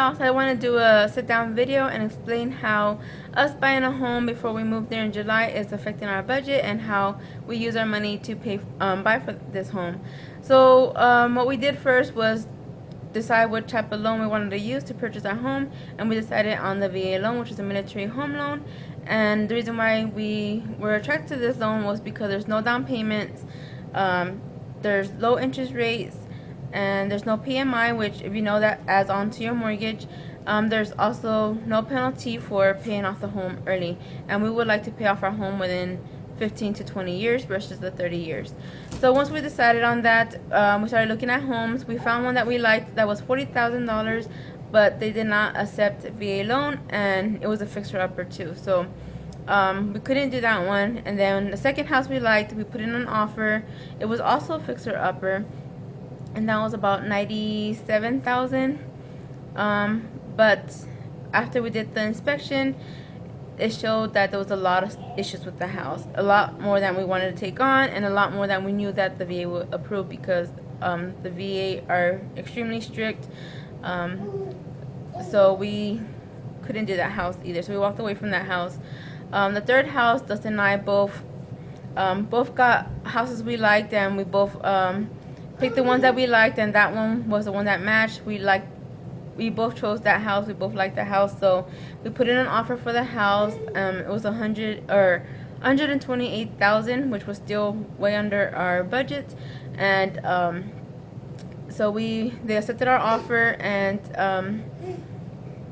y'all, so I want to do a sit down video and explain how us buying a home before we move there in July is affecting our budget and how we use our money to buy for this home. So what we did first was decide what type of loan we wanted to use to purchase our home, and we decided on the VA loan, which is a military home loan. And the reason why we were attracted to this loan was because there's no down payments, there's low interest rates, and there's no PMI, which if you know that adds on to your mortgage. There's also no penalty for paying off the home early, and we would like to pay off our home within 15 to 20 years versus the 30 years. So once we decided on that, we started looking at homes. We found one that we liked that was $40,000, but they did not accept VA loan, and it was a fixer-upper too. So we couldn't do that one. And then the second house we liked, we put in an offer. It was also a fixer-upper, and that was about $97,000. But after we did the inspection, it showed that there was a lot of issues with the house, a lot more than we wanted to take on, and a lot more than we knew that the VA would approve, because the VA are extremely strict. So we couldn't do that house either, so we walked away from that house. The third house, Dustin and I both got houses we liked, and we both picked the ones that we liked, and that one was the one that matched. We both chose that house. We both liked the house, so we put in an offer for the house. It was $128,000, which was still way under our budget, and so they accepted our offer, and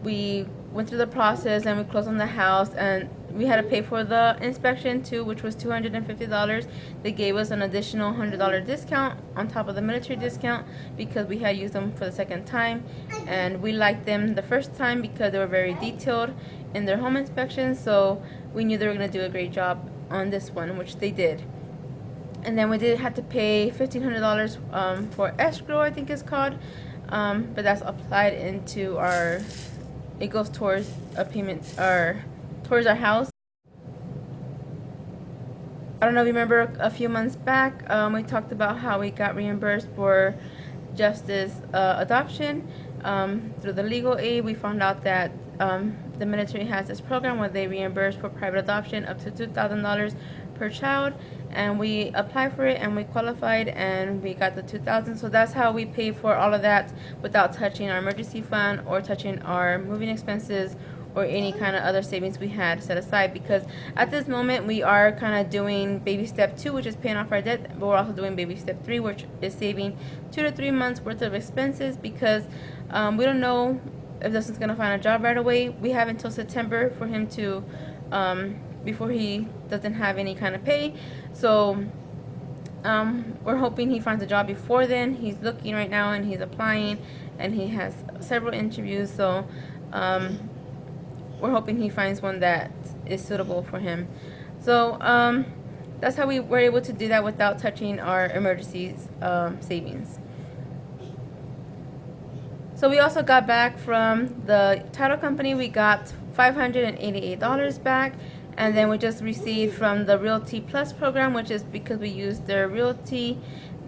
we went through the process, and we closed on the house, and we had to pay for the inspection too, which was $250. They gave us an additional $100 discount on top of the military discount because we had used them for the second time, and we liked them the first time because they were very detailed in their home inspections, so we knew they were going to do a great job on this one, which they did. And then we did have to pay $1,500 for escrow, I think it's called, but that's applied into it goes towards a payment towards our house. I don't know if you remember a few months back, we talked about how we got reimbursed for justice adoption through the legal aid. We found out that the military has this program where they reimburse for private adoption up to $2,000 per child, and we applied for it, and we qualified, and we got the $2,000. So that's how we paid for all of that without touching our emergency fund or touching our moving expenses or any kind of other savings we had set aside, because at this moment we are kind of doing baby step 2, which is paying off our debt, but we're also doing baby step 3, which is saving 2 to 3 months worth of expenses, because we don't know if Dustin's gonna find a job right away. We have until September for him to before he doesn't have any kind of pay, so we're hoping he finds a job before then. He's looking right now, and he's applying, and he has several interviews, so we're hoping he finds one that is suitable for him. So that's how we were able to do that without touching our emergency savings. So we also got back from the title company, we got $588 back, and then we just received from the Realty Plus program, which is because we used their Realty,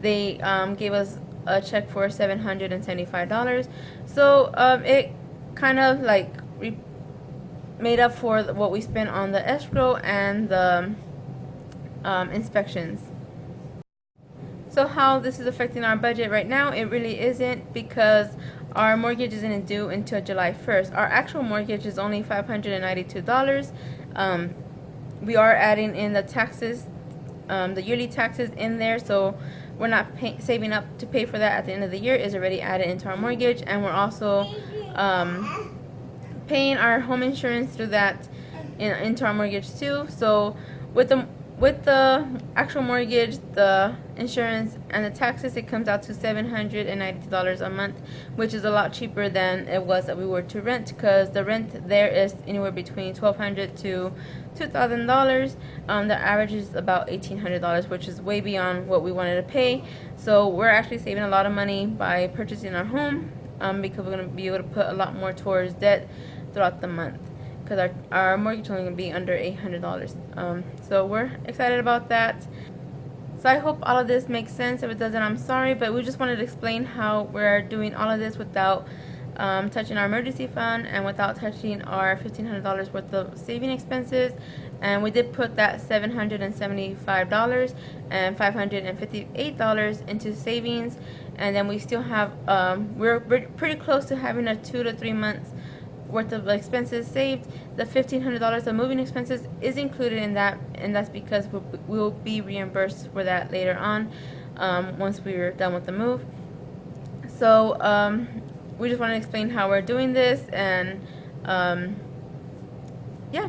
they gave us a check for $775. So it kind of like made up for what we spent on the escrow and the inspections. So how this is affecting our budget right now, it really isn't, because our mortgage isn't due until July 1st. Our actual mortgage is only $592. We are adding in the taxes, the yearly taxes in there, so we're not saving up to pay for that at the end of the year. Is already added into our mortgage, and we're also paying our home insurance through that into our mortgage too. So with the actual mortgage, the insurance, and the taxes, it comes out to $792 a month, which is a lot cheaper than it was that we were to rent, because the rent there is anywhere between $1,200 to $2,000. The average is about $1,800, which is way beyond what we wanted to pay. So we're actually saving a lot of money by purchasing our home, because we're going to be able to put a lot more towards debt throughout the month, because our mortgage is only going to be under $800. So we're excited about that. So I hope all of this makes sense. If it doesn't, I'm sorry, but we just wanted to explain how we're doing all of this without touching our emergency fund and without touching our $1,500 worth of saving expenses. And we did put that $775 and $558 into savings. And then we still have, we're pretty close to having a 2 to 3 months worth of expenses saved. The $1,500 of moving expenses is included in that, and that's because we'll be reimbursed for that later on, once we're done with the move. So we just want to explain how we're doing this, and yeah.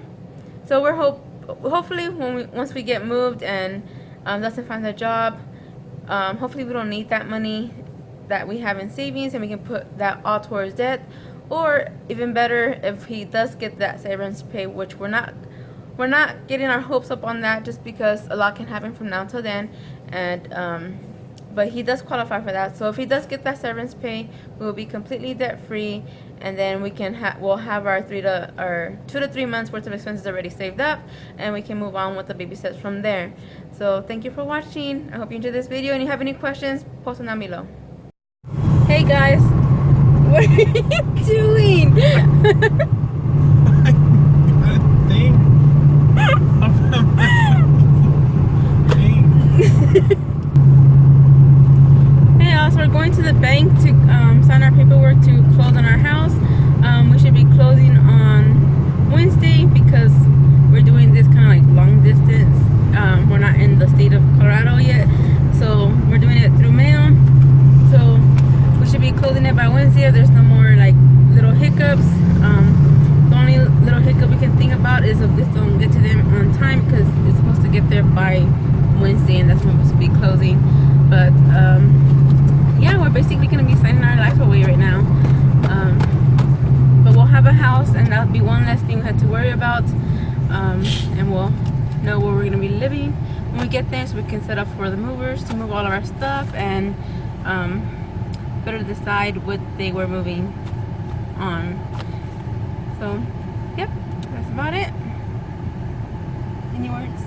So we're hopefully once we get moved and Dustin finds a job, hopefully we don't need that money that we have in savings, and we can put that all towards debt. Or even better, if he does get that severance pay, which we're not getting our hopes up on that, just because a lot can happen from now till then. And but he does qualify for that. So if he does get that severance pay, we will be completely debt free, and then we can we'll have our 2 to 3 months worth of expenses already saved up, and we can move on with the baby steps from there. So thank you for watching. I hope you enjoyed this video, and if you have any questions, post them down below. Hey guys, what are you doing? So we're going to the bank to sign our paperwork to close on our house. We should be closing on Wednesday because we're doing this kind of like long distance. We're not in the state of Colorado yet, so we're doing it through mail. So we should be closing it by Wednesday. There's no more like little hiccups. The only little hiccup we can think about is if this don't get to them on time, because it's supposed to get there by Wednesday, and that's when we're supposed to be closing. But yeah, we're basically going to be signing our life away right now. But we'll have a house, and that'll be one less thing we have to worry about. And we'll know where we're going to be living when we get there, so we can set up for the movers to move all of our stuff, and better decide what day we're moving on. So, yep, that's about it. Any words?